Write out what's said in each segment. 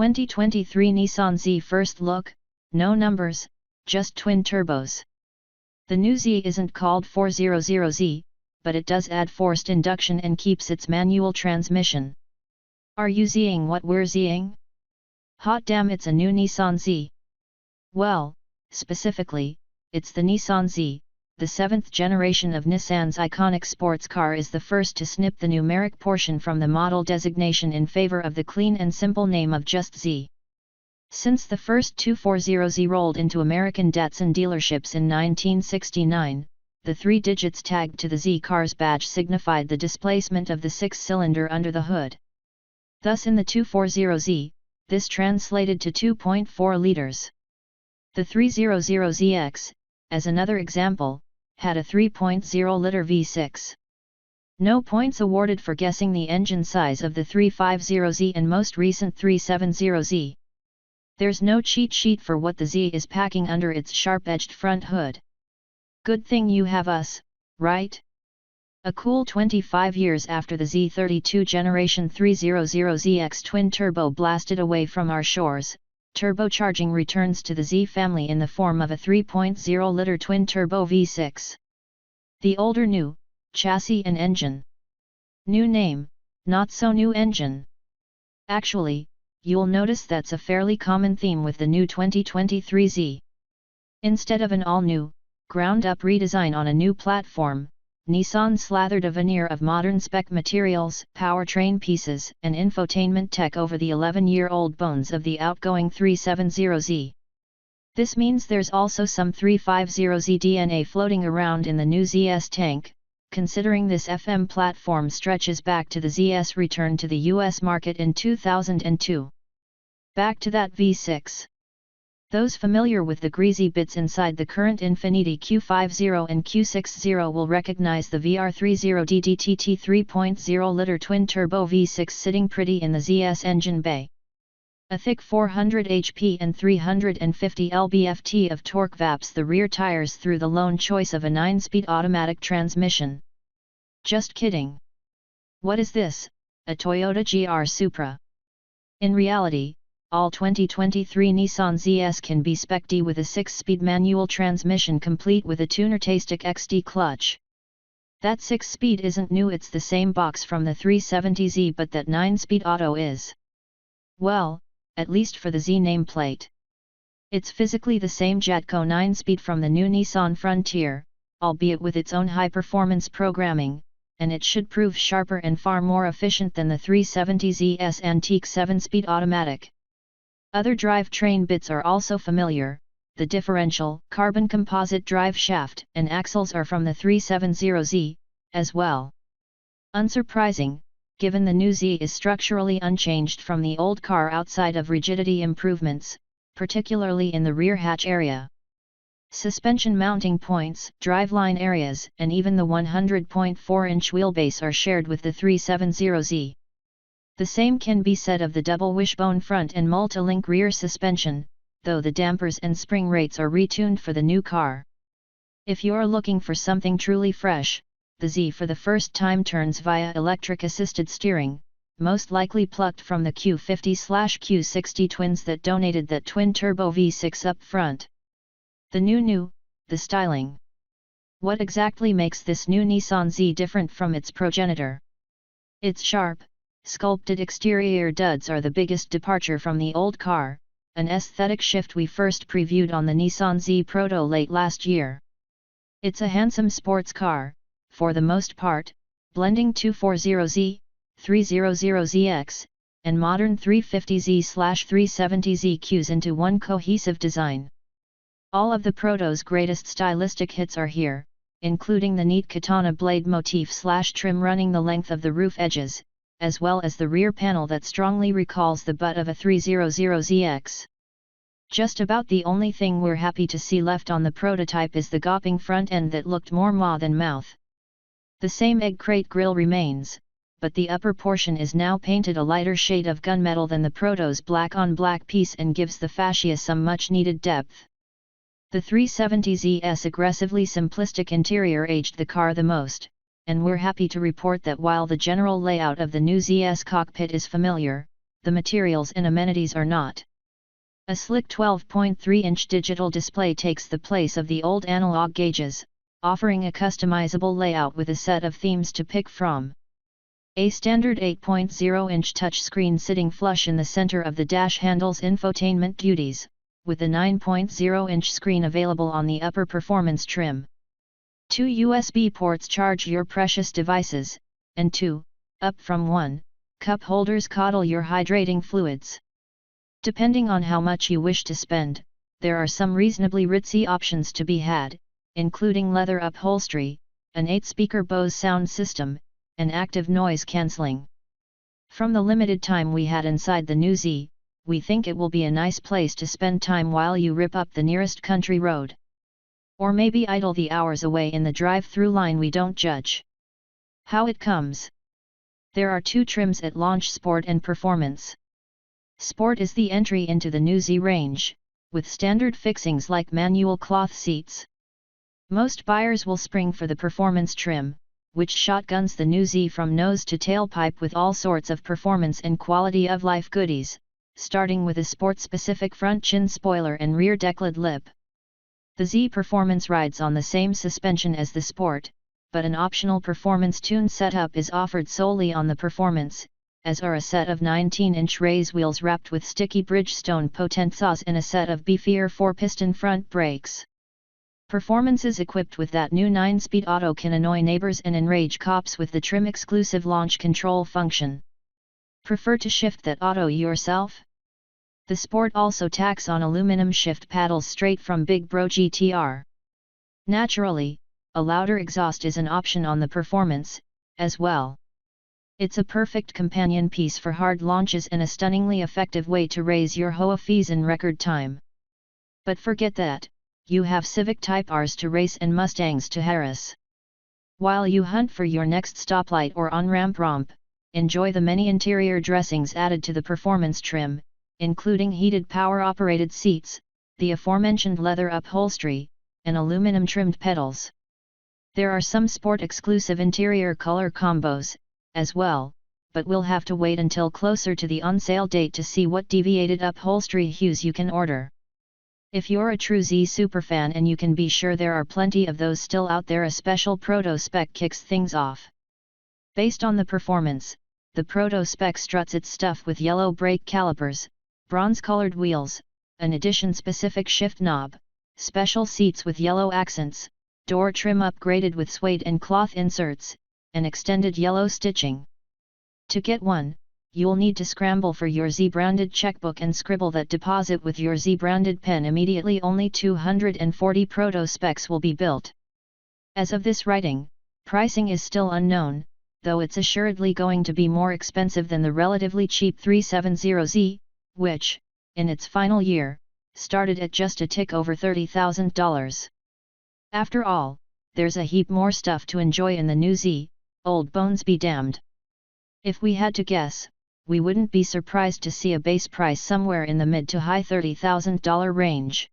2023 Nissan Z First Look, no numbers, just twin turbos. The new Z isn't called 400Z, but it does add forced induction and keeps its manual transmission. Are you Zing what we're Zing? Hot damn, it's a new Nissan Z. Well, specifically, it's the Nissan Z. The 7th generation of Nissan's iconic sports car is the first to snip the numeric portion from the model designation in favor of the clean and simple name of just Z. Since the first 240Z rolled into American Datsun dealerships in 1969, the 3 digits tagged to the Z car's badge signified the displacement of the 6-cylinder under the hood. Thus in the 240Z, this translated to 2.4 liters. The 300ZX, as another example, had a 3.0-liter V6. No points awarded for guessing the engine size of the 350Z and most recent 370Z. There's no cheat sheet for what the Z is packing under its sharp-edged front hood. Good thing you have us, right? A cool 25 years after the Z32 Generation 300ZX twin-turbo blasted away from our shores, turbocharging returns to the Z family in the form of a 3.0-liter twin-turbo V6. The older new, chassis and engine. New name, not so new engine. Actually, you'll notice that's a fairly common theme with the new 2023 Z. Instead of an all-new, ground-up redesign on a new platform, Nissan slathered a veneer of modern spec materials, powertrain pieces, and infotainment tech over the 11-year-old bones of the outgoing 370Z. This means there's also some 350Z DNA floating around in the new ZS tank, considering this FM platform stretches back to the ZS return to the US market in 2002. Back to that V6. Those familiar with the greasy bits inside the current Infiniti Q50 and Q60 will recognize the VR30DDTT 3.0-liter twin-turbo V6 sitting pretty in the ZS engine bay. A thick 400 HP and 350 lb-ft of torque vaps the rear tires through the lone choice of a 9-speed automatic transmission. Just kidding. What is this, a Toyota GR Supra? In reality, all 2023 Nissan ZS can be spec-D with a 6-speed manual transmission complete with a tuner-tastic XD clutch. That 6-speed isn't new, it's the same box from the 370Z, but that 9-speed auto is. Well, at least for the Z nameplate. It's physically the same Jatco 9-speed from the new Nissan Frontier, albeit with its own high-performance programming, and it should prove sharper and far more efficient than the 370Z's antique 7-speed automatic. Other drivetrain bits are also familiar. The differential, carbon composite drive shaft, and axles are from the 370Z, as well. Unsurprising, given the new Z is structurally unchanged from the old car outside of rigidity improvements, particularly in the rear hatch area. Suspension mounting points, driveline areas, and even the 100.4-inch wheelbase are shared with the 370Z. The same can be said of the double wishbone front and multi-link rear suspension, though the dampers and spring rates are retuned for the new car. If you're looking for something truly fresh, the Z for the first time turns via electric-assisted steering, most likely plucked from the Q50/Q60 twins that donated that twin-turbo V6 up front. The new, the styling. What exactly makes this new Nissan Z different from its progenitor? Its sharp, sculpted exterior duds are the biggest departure from the old car, an aesthetic shift we first previewed on the Nissan Z Proto late last year. It's a handsome sports car, for the most part, blending 240Z, 300ZX, and modern 350Z/370Z cues into one cohesive design. All of the Proto's greatest stylistic hits are here, including the neat katana blade motif/trim running the length of the roof edges, as well as the rear panel that strongly recalls the butt of a 300ZX. Just about the only thing we're happy to see left on the prototype is the gawping front end that looked more maw than mouth. The same egg crate grille remains, but the upper portion is now painted a lighter shade of gunmetal than the Proto's black-on-black piece and gives the fascia some much-needed depth. The 370Z's aggressively simplistic interior aged the car the most, and we're happy to report that while the general layout of the new ZS cockpit is familiar, the materials and amenities are not. A slick 12.3-inch digital display takes the place of the old analog gauges, offering a customizable layout with a set of themes to pick from. A standard 8.0-inch touchscreen sitting flush in the center of the dash handles infotainment duties, with a 9.0-inch screen available on the upper performance trim. 2 USB ports charge your precious devices, and 2, up from 1, cup holders coddle your hydrating fluids. Depending on how much you wish to spend, there are some reasonably ritzy options to be had, including leather upholstery, an 8-speaker Bose sound system, and active noise cancelling. From the limited time we had inside the new Z, we think it will be a nice place to spend time while you rip up the nearest country road. Or maybe idle the hours away in the drive-through line. We don't judge. How it comes. There are 2 trims at launch: Sport and Performance. Sport is the entry into the new Z range, with standard fixings like manual cloth seats. Most buyers will spring for the Performance trim, which shotguns the new Z from nose to tailpipe with all sorts of performance and quality of life goodies, starting with a sport-specific front chin spoiler and rear decklid lip. The Z Performance rides on the same suspension as the Sport, but an optional Performance tune setup is offered solely on the Performance, as are a set of 19-inch race wheels wrapped with sticky Bridgestone potentsaws and a set of beefier 4-piston front brakes. Performances equipped with that new 9-speed auto can annoy neighbors and enrage cops with the trim-exclusive launch control function. Prefer to shift that auto yourself? The Sport also tacks on aluminum shift paddles straight from Big Bro GTR. Naturally, a louder exhaust is an option on the Performance, as well. It's a perfect companion piece for hard launches and a stunningly effective way to raise your HOA fees in record time. But forget that. You have Civic Type Rs to race and Mustangs to harass. While you hunt for your next stoplight or on-ramp romp, enjoy the many interior dressings added to the Performance trim, including heated power-operated seats, the aforementioned leather upholstery, and aluminum-trimmed pedals. There are some sport-exclusive interior color combos, as well, but we'll have to wait until closer to the on-sale date to see what deviated upholstery hues you can order. If you're a true Z superfan, and you can be sure there are plenty of those still out there, a special Proto Spec kicks things off. Based on the Performance, the Proto Spec struts its stuff with yellow brake calipers, bronze-colored wheels, an edition-specific shift knob, special seats with yellow accents, door trim upgraded with suede and cloth inserts, and extended yellow stitching. To get one, you'll need to scramble for your Z-branded checkbook and scribble that deposit with your Z-branded pen immediately. Only 240 Proto Specs will be built. As of this writing, pricing is still unknown, though it's assuredly going to be more expensive than the relatively cheap 370Z, which, in its final year, started at just a tick over $30,000. After all, there's a heap more stuff to enjoy in the new Z, old bones be damned. If we had to guess, we wouldn't be surprised to see a base price somewhere in the mid to high $30,000 range.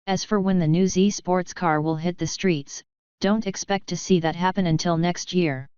As for when the new Z sports car will hit the streets, don't expect to see that happen until next year.